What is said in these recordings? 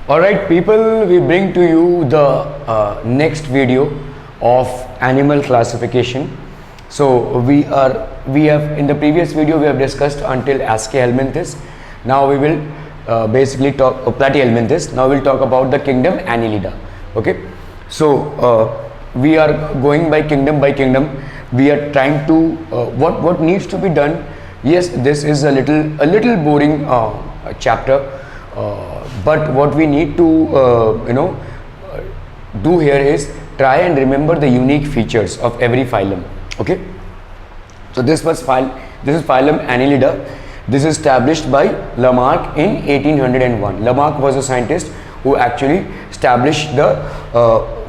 Alright people, we bring to you the next video of animal classification. So we have in the previous video we have discussed until Aschelminthus. Now we will basically talk Platyhelminthes. Now we'll talk about the kingdom Annelida. Okay, so we are going by kingdom. We are trying to what needs to be done. Yes, this is a little boring chapter. But what we need to do here is try and remember the unique features of every phylum. Okay, so this is phylum Annelida. This is established by Lamarck in 1801. Lamarck was a scientist who actually established the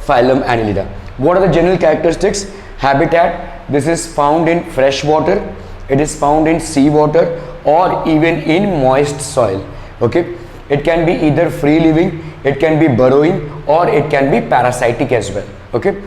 phylum Annelida. What are the general characteristics? Habitat: this is found in fresh water, it is found in sea water, or even in moist soil. Okay, it can be either free living, it can be burrowing, or it can be parasitic as well. Okay,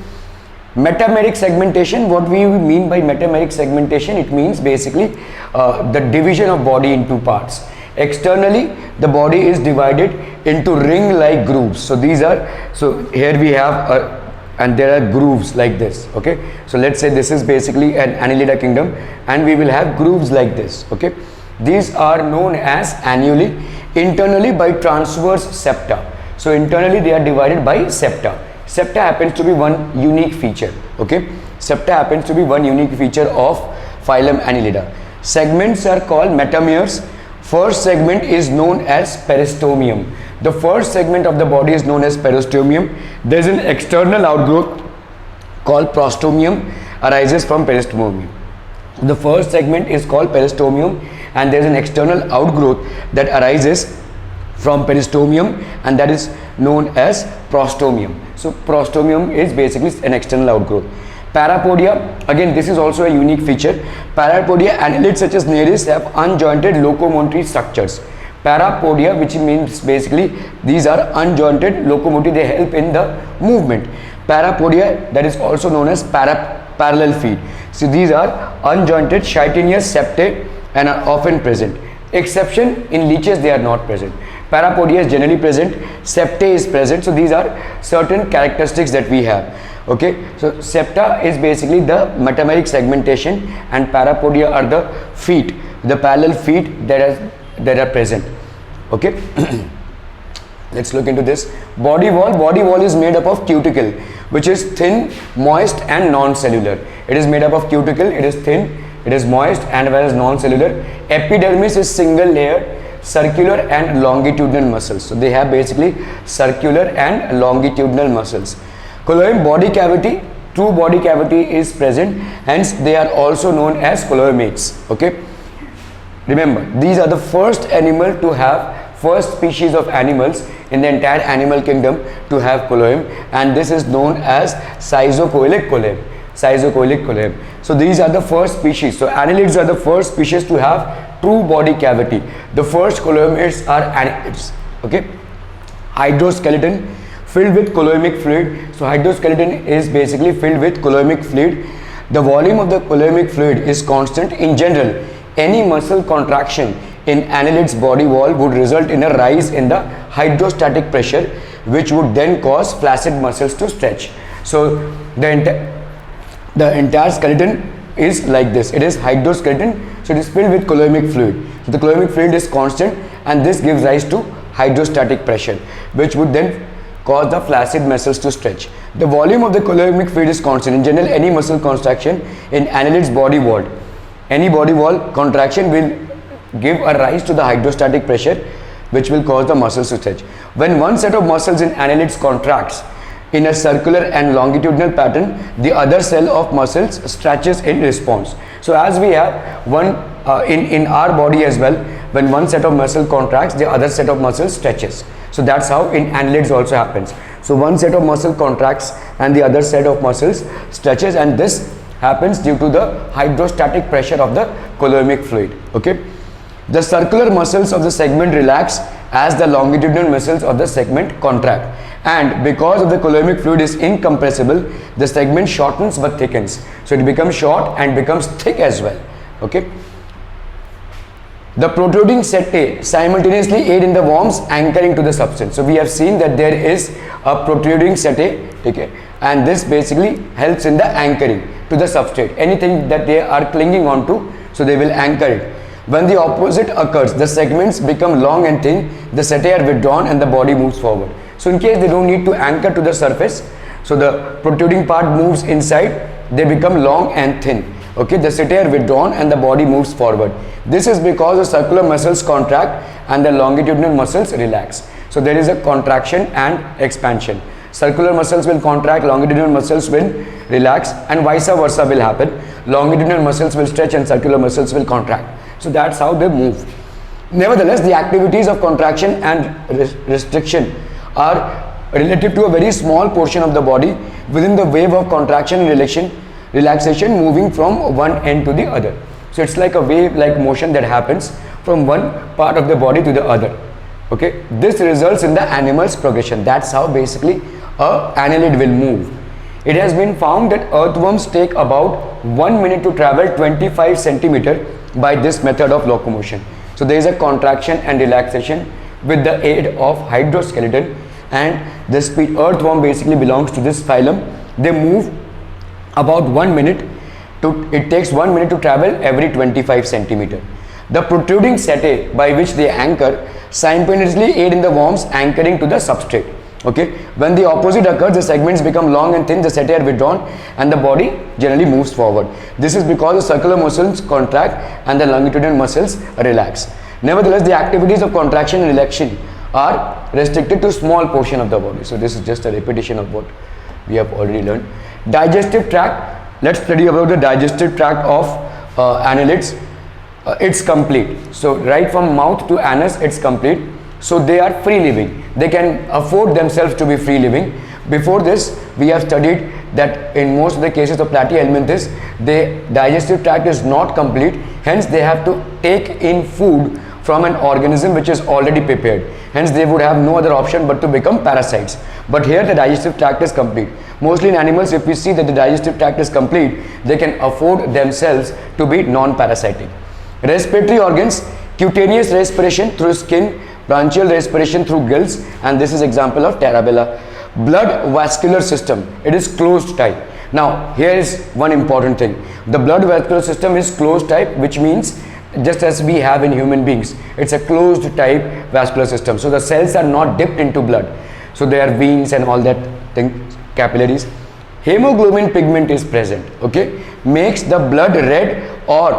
metameric segmentation. What we mean by metameric segmentation, it means basically the division of body into parts. Externally the body is divided into ring like grooves. So here we have and there are grooves like this. Okay, so let's say this is basically an Annelida kingdom and we will have grooves like this. Okay, these are known as annuli. Internally by transverse septa. So internally they are divided by septa. Septa happens to be one unique feature. Okay, septa happens to be one unique feature of phylum Annelida. Segments are called metameres. First segment is known as peristomium. The first segment of the body is known as peristomium. There is an external outgrowth called prostomium, arises from peristomium. The first segment is called peristomium and there is an external outgrowth that arises from peristomium and that is known as prostomium. So prostomium is basically an external outgrowth. Parapodia, again this is also a unique feature. Parapodia annelids such as Nereis have unjointed locomotory structures. Parapodia, which means basically these are unjointed locomotory, they help in the movement. Parapodia, that is also known as parallel feet. So these are unjointed chitinous septae and are often present. Exception, in leeches they are not present. Parapodia is generally present, septae is present. So these are certain characteristics that we have. Okay, so septa is basically the metameric segmentation and parapodia are the feet, the parallel feet that are present. Okay, let's look into this. Body wall is made up of cuticle, which is thin, moist and non-cellular. It is made up of cuticle, it is thin, it is moist and whereas non-cellular. Epidermis is single layered, circular and longitudinal muscles. So they have basically circular and longitudinal muscles. Coelom body cavity, true body cavity is present, hence they are also known as coelomates. Okay, remember these are the first species of animals in the entire animal kingdom to have coelom, and this is known as schizocoelic coelom. So these are the first species. So annelids are the first species to have true body cavity. The first coelomates are annelids. Okay, hydroskeleton filled with coelomic fluid. So hydroskeleton is basically filled with coelomic fluid. The volume of the coelomic fluid is constant. In general, any muscle contraction in annelid's body wall would result in a rise in the hydrostatic pressure, which would then cause flaccid muscles to stretch. So the entire skeleton is like this. It is hydroskeleton, so it is filled with coelomic fluid. So the coelomic fluid is constant and this gives rise to hydrostatic pressure, which would then cause the flaccid muscles to stretch. The volume of the coelomic fluid is constant. In general, any muscle contraction in annelid's body wall, any body wall contraction will give a rise to the hydrostatic pressure, which will cause the muscles to stretch. When one set of muscles in annelids contracts in a circular and longitudinal pattern, the other cell of muscles stretches in response. So as we have one in our body as well, when one set of muscle contracts, the other set of muscles stretches. So that's how in annelids also happens. So one set of muscle contracts and the other set of muscles stretches, and this happens due to the hydrostatic pressure of the coelomic fluid. Okay, the circular muscles of the segment relax as the longitudinal muscles of the segment contract, and because of the coelomic fluid is incompressible, the segment shortens but thickens. So it becomes short and becomes thick as well. Okay, The protruding setae simultaneously aid in the worms anchoring to the substance. So we have seen that there is a protruding setae, okay, and this basically helps in the anchoring to the substrate. Anything that they are clinging onto, so they will anchor it. When the opposite occurs, the segments become long and thin, the setae are withdrawn and the body moves forward. So in case they don't need to anchor to the surface, so the protruding part moves inside, they become long and thin. Okay, the setae are withdrawn and the body moves forward. This is because the circular muscles contract and the longitudinal muscles relax. So there is a contraction and expansion. Circular muscles will contract, longitudinal muscles will relax, and vice versa will happen. Longitudinal muscles will stretch and circular muscles will contract. So that's how they move. Nevertheless, the activities of contraction and restriction are related to a very small portion of the body within the wave of contraction and relaxation moving from one end to the other. So it's like a wave like motion that happens from one part of the body to the other. Okay, this results in the animal's progression. That's how basically a annelid will move. It has been found that earthworms take about 1 minute to travel 25 centimeter by this method of locomotion. So there is a contraction and relaxation with the aid of hydroskeleton, and the speed. Earthworm basically belongs to this phylum. They move about 1 minute it takes 1 minute to travel every 25 centimeter. The protruding setae by which they anchor simultaneously aid in the worms anchoring to the substrate. Okay, when the opposite occurs, the segments become long and thin, the setae are withdrawn and the body generally moves forward. This is because the circular muscles contract and the longitudinal muscles relax. Nevertheless, the activities of contraction and relaxation are restricted to small portion of the body. So this is just a repetition of what we have already learned. Digestive tract. Let's study about the digestive tract of annelids. It's complete. So right from mouth to anus, it's complete. So they are free living. They can afford themselves to be free living. Before this, we have studied that in most of the cases of Platyhelminthes, the digestive tract is not complete. Hence, they have to take in food from an organism which is already prepared. Hence, they would have no other option but to become parasites. But here, the digestive tract is complete. Mostly in animals, if we see that the digestive tract is complete, they can afford themselves to be non-parasitic. Respiratory organs, cutaneous respiration through skin, branchial respiration through gills, and this is example of Tarabella. Blood vascular system, it is closed type. Now, here is one important thing. The blood vascular system is closed type, which means just as we have in human beings, it's a closed type vascular system. So the cells are not dipped into blood. So there are veins and all that thing, capillaries. Hemoglobin pigment is present, okay, makes the blood red or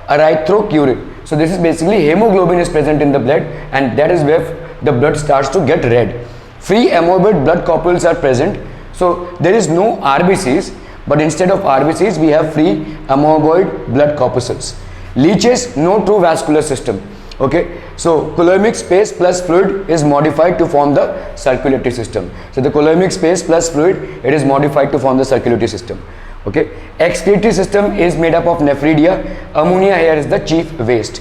erythrocurate. So this is basically hemoglobin is present in the blood, and that is where the blood starts to get red. Free amoeboid blood corpuscles are present. So there is no RBCs, but instead of RBCs we have free amoeboid blood corpuscles. Leeches, no true vascular system. Okay, so coelomic space plus fluid is modified to form the circulatory system. So the coelomic space plus fluid, it is modified to form the circulatory system. Okay, excretory system is made up of nephridia. Ammonia here is the chief waste.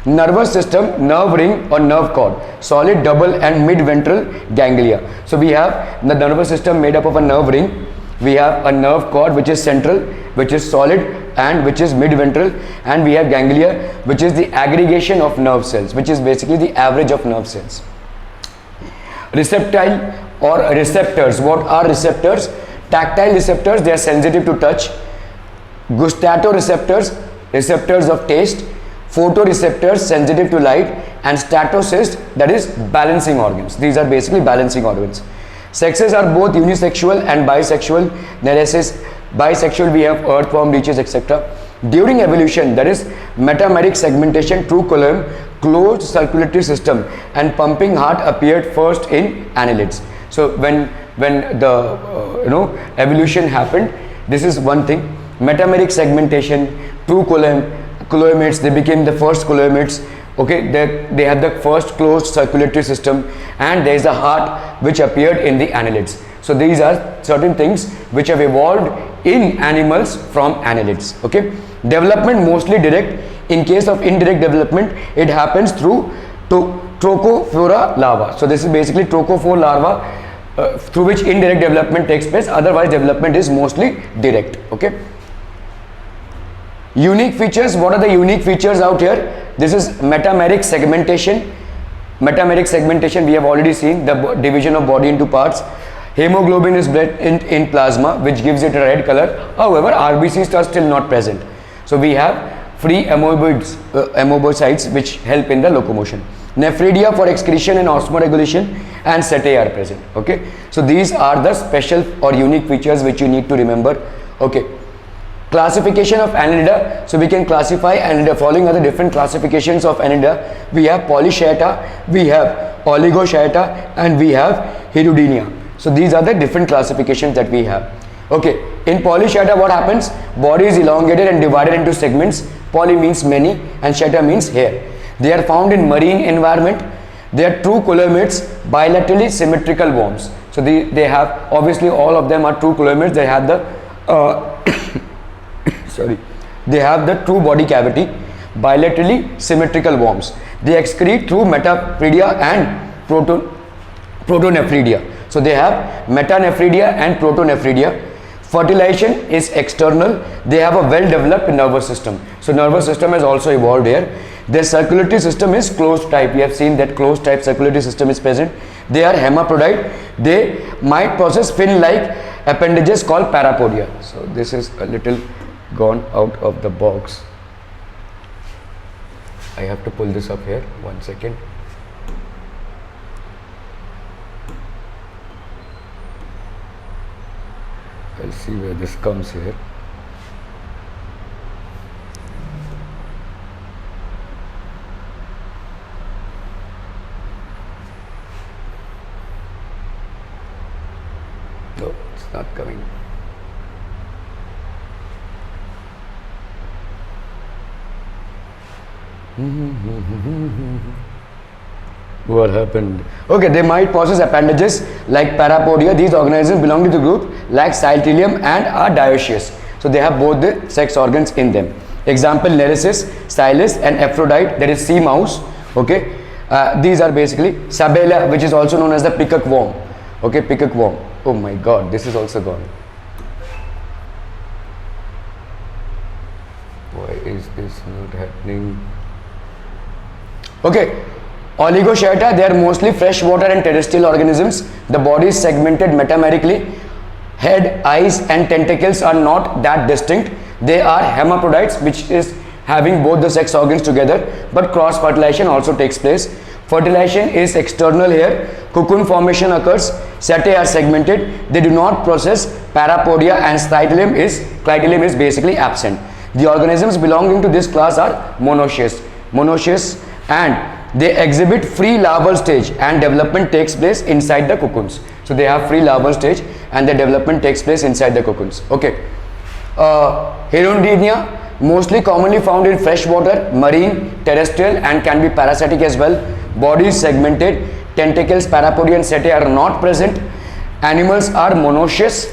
Nervous system, nerve ring or nerve cord, solid, double and mid-ventral ganglia. So we have the nervous system made up of a nerve ring. We have a nerve cord which is central, which is solid and which is mid-ventral, and we have ganglia which is the aggregation of nerve cells, which is basically the average of nerve cells. Receptile or receptors. What are receptors? Tactile receptors, they are sensitive to touch. Gustatoreceptors, receptors of taste. Photoreceptors, sensitive to light. And statocysts, that is balancing organs. These are basically balancing organs. Sexes are both unisexual and bisexual. Neresis, bisexual we have earthworm, leeches, etc. During evolution, that is metameric segmentation, true coelom, closed circulatory system and pumping heart appeared first in annelids. So when the evolution happened, this is one thing. Metameric segmentation, true coelomates, they became the first coelomates. Okay, they had the first closed circulatory system, and there is a heart which appeared in the annelids. So these are certain things which have evolved in animals from annelids. Okay, development mostly direct. In case of indirect development, it happens through Trochophora larva. So this is basically Trochophore larva through which indirect development takes place. Otherwise, development is mostly direct. Okay. Unique features. What are the unique features out here? This is metameric segmentation. Metameric segmentation, we have already seen the division of body into parts. Hemoglobin is bred in plasma, which gives it a red color. However, RBCs are still not present. So we have free amoebocytes which help in the locomotion. Nephridia for excretion and osmoregulation, and setae are present. Okay, so these are the special or unique features which you need to remember. Okay, classification of Annelida. So we can classify Annelida following are the different classifications of Annelida. We have Polychaeta, we have Oligochaeta, and we have Hirudinea. So these are the different classifications that we have. Okay, in Polychaeta what happens? Body is elongated and divided into segments. Poly means many and chaeta means hair. They are found in marine environment. They are true coelomates, bilaterally symmetrical worms. So they have, obviously all of them are true coelomates. They have the they have the true body cavity, bilaterally symmetrical worms. They excrete through metanephridia and protonephridia. So they have metanephridia and protonephridia. Fertilization is external. They have a well developed nervous system. So nervous system has also evolved here. Their circulatory system is closed type. We have seen that closed type circulatory system is present. They are hermaphrodite. They might possess fin like appendages called parapodia. So this is a little gone out of the box. I have to pull this up here. 1 second. I'll see where this comes here. No, it's not coming. What happened? Okay, they might possess appendages like parapodia. These organisms belong to the group like Cytilium and are dioecious. So they have both the sex organs in them. Example, Nereis, Cylus, and Aphrodite, that is sea mouse. Okay, these are basically Sabella, which is also known as the peacock worm. Okay, peacock worm. Oh my God, this is also gone. Why is this not happening? Okay, Oligochaeta, they are mostly freshwater and terrestrial organisms. The body is segmented metamerically. Head, eyes, and tentacles are not that distinct. They are hermaphrodites, which is having both the sex organs together, but cross fertilization also takes place. Fertilization is external here. Cocoon formation occurs. Setae are segmented. They do not process parapodia, and clitellum is basically absent. The organisms belonging to this class are monoecious, and they exhibit free larval stage, and development takes place inside the cocoons. So they have free larval stage and the development takes place inside the cocoons. Okay, Hirudinea, mostly commonly found in freshwater, marine, terrestrial, and can be parasitic as well. Body is segmented. Tentacles, parapodia, and setae are not present. Animals are monoecious.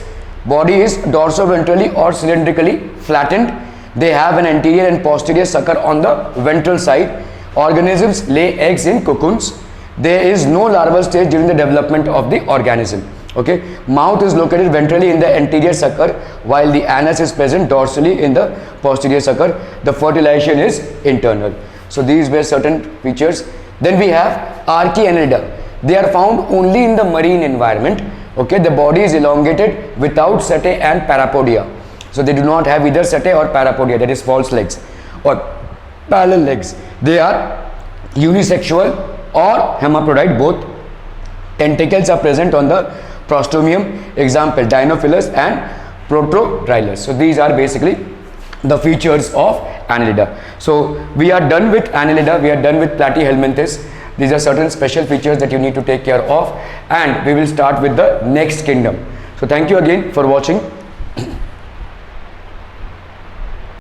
Body is dorsoventrally or cylindrically flattened. They have an anterior and posterior sucker on the ventral side. Organisms lay eggs in cocoons. There is no larval stage during the development of the organism. Okay, mouth is located ventrally in the anterior sucker, while the anus is present dorsally in the posterior sucker. The fertilization is internal. So these were certain features. Then we have Archaeannelida. They are found only in the marine environment. Okay, the body is elongated without setae and parapodia. So they do not have either setae or parapodia, that is false legs or parallel legs. They are unisexual or hermaphrodite both. Tentacles are present on the prostomium. Example, Dinophilus and Protodrilus. So these are basically the features of Annelida. So we are done with Annelida. We are done with Platyhelminthes. These are certain special features that you need to take care of, and we will start with the next kingdom. So thank you again for watching.